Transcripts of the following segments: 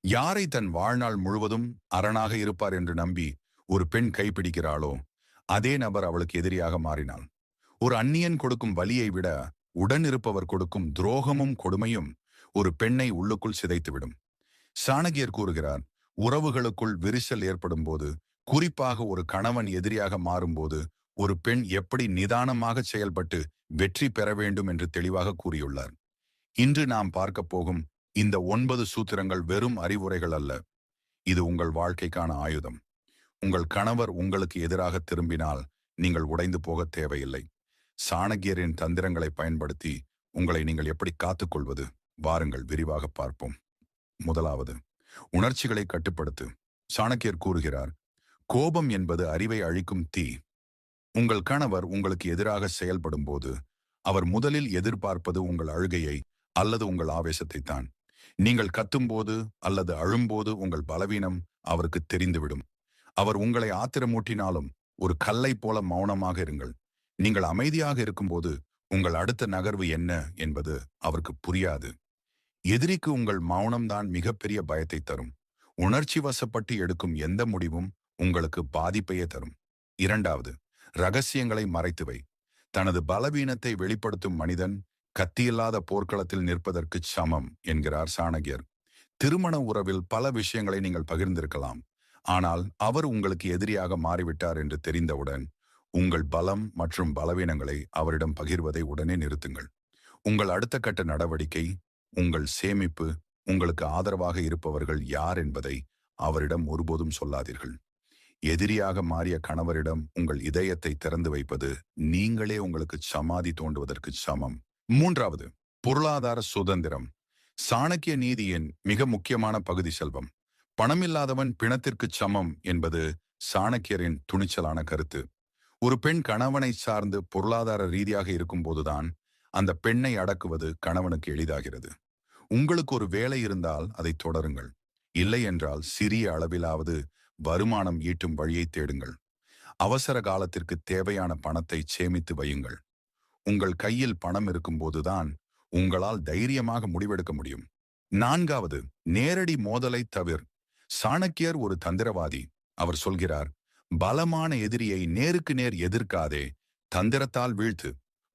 யாரை தன் வாழ்நாள் முழுவதும் அரணாக இருப்பார் என்று நம்பி ஒரு பெண் கைப்பிடிக்கிறாளோ அதே நபர் அவளுக்கு எதிரியாக மாறினாள். ஒரு அந்நியன் கொடுக்கும் வலியை விட உடன் இருப்பவர் கொடுக்கும் துரோகமும் கொடுமையும் ஒரு பெண்ணை உள்ளுக்குள் சிதைத்துவிடும். சாணகியர் கூறுகிறார், உறவுகளுக்குள் விரிசல் ஏற்படும் போது, குறிப்பாக ஒரு கணவன் எதிரியாக மாறும்போது, ஒரு பெண் எப்படி நிதானமாக செயல்பட்டு வெற்றி பெற வேண்டும் என்று தெளிவாக கூறியுள்ளார். இன்று நாம் பார்க்கப் போகும் இந்த 9 சூத்திரங்கள் வெறும் அறிவுரைகள் அல்ல. இது உங்கள் வாழ்க்கைக்கான ஆயுதம். உங்கள் கணவர் உங்களுக்கு எதிராக திரும்பினால் நீங்கள் உடைந்து போக தேவையில்லை. சாணக்கியரின் தந்திரங்களை பயன்படுத்தி உங்களை நீங்கள் எப்படி காத்துக்கொள்வது? வாருங்கள் விரிவாக பார்ப்போம். முதலாவது, உணர்ச்சிகளை கட்டுப்படுத்து. சாணக்கியர் கூறுகிறார், கோபம் என்பது அறிவை அழிக்கும் தீ. உங்கள் கணவர் உங்களுக்கு எதிராக செயல்படும் போது அவர் முதலில் எதிர்பார்ப்பது உங்கள் அழுகையை அல்லது உங்கள் ஆவேசத்தை தான். நீங்கள் கத்தும்போது அல்லது அழும்போது உங்கள் பலவீனம் அவருக்கு தெரிந்துவிடும். அவர் உங்களை ஆத்திரமூட்டினாலும் ஒரு கல்லை போல மௌனமாக இருங்கள். நீங்கள் அமைதியாக இருக்கும்போது உங்கள் அடுத்த நகர்வு என்ன என்பது அவருக்கு புரியாது. எதிரிக்கு உங்கள் மௌனம்தான் மிகப்பெரிய பயத்தை தரும். உணர்ச்சி வசப்பட்டு எடுக்கும் எந்த முடிவும் உங்களுக்கு பாதிப்பையே தரும். இரண்டாவது, ரகசியங்களை மறைத்து வை. தனது பலவீனத்தை வெளிப்படுத்தும் மனிதன் கத்தியில்லாத போர்க்களத்தில் நிற்பதற்கு சமம் என்கிறார் சாணகியர். திருமண உறவில் பல விஷயங்களை நீங்கள் பகிர்ந்திருக்கலாம். ஆனால் அவர் உங்களுக்கு எதிரியாக மாறிவிட்டார் என்று தெரிந்தவுடன் உங்கள் பலம் மற்றும் பலவீனங்களை அவரிடம் பகிர்வதை உடனே நிறுத்துங்கள். உங்கள் அடுத்த கட்ட நடவடிக்கை, உங்கள் சேமிப்பு, உங்களுக்கு ஆதரவாக இருப்பவர்கள் யார் என்பதை அவரிடம் ஒருபோதும் சொல்லாதீர்கள். எதிரியாக மாறிய கணவரிடம் உங்கள் இதயத்தை திறந்து வைப்பது நீங்களே உங்களுக்கு சமாதி தோண்டுவதற்கு சமம். மூன்றாவது, பொருளாதார சுதந்திரம். சாணக்கிய நீதியின் மிக முக்கியமான பகுதி செல்வம். பணமில்லாதவன் பிணத்திற்கு சமம் என்பது சாணக்கியரின் துணிச்சலான கருத்து. ஒரு பெண் கணவனை சார்ந்து பொருளாதார ரீதியாக இருக்கும்போதுதான் அந்த பெண்ணை அடக்குவது கணவனுக்கு எளிதாகிறது. உங்களுக்கு ஒரு வேலை இருந்தால் அதை தொடருங்கள். இல்லை என்றால் சிறிய அளவிலாவது வருமானம் ஈட்டும் வழியை தேடுங்கள். அவசர காலத்திற்கு தேவையான பணத்தை சேமித்து வையுங்கள். உங்கள் கையில் பணம் இருக்கும்போதுதான் உங்களால் தைரியமாக முடிவெடுக்க முடியும். நான்காவது, நேரடி மோதலை தவிர. சாணக்கியர் ஒரு தந்திரவாதி. அவர் சொல்கிறார், பலமான எதிரியை நேருக்கு நேர் எதிர்க்காதே, தந்திரத்தால் வீழ்த்து.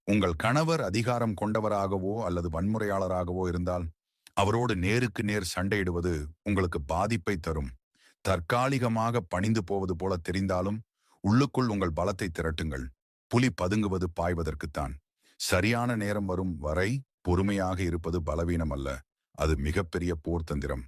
உங்கள் கணவர் அதிகாரம் கொண்டவராகவோ அல்லது வன்முறையாளராகவோ இருந்தால் அவரோடு நேருக்கு நேர் சண்டையிடுவது உங்களுக்கு பாதிப்பை தரும். தற்காலிகமாக பணிந்து போவது போல தெரிந்தாலும் உள்ளுக்குள் உங்கள் பலத்தை திரட்டுங்கள். புலி பதுங்குவது பாய்வதற்குத்தான். சரியான நேரம் வரும் வரை பொறுமையாக இருப்பது பலவீனம் அல்ல, அது மிகப்பெரிய போர்த்தந்திரம்.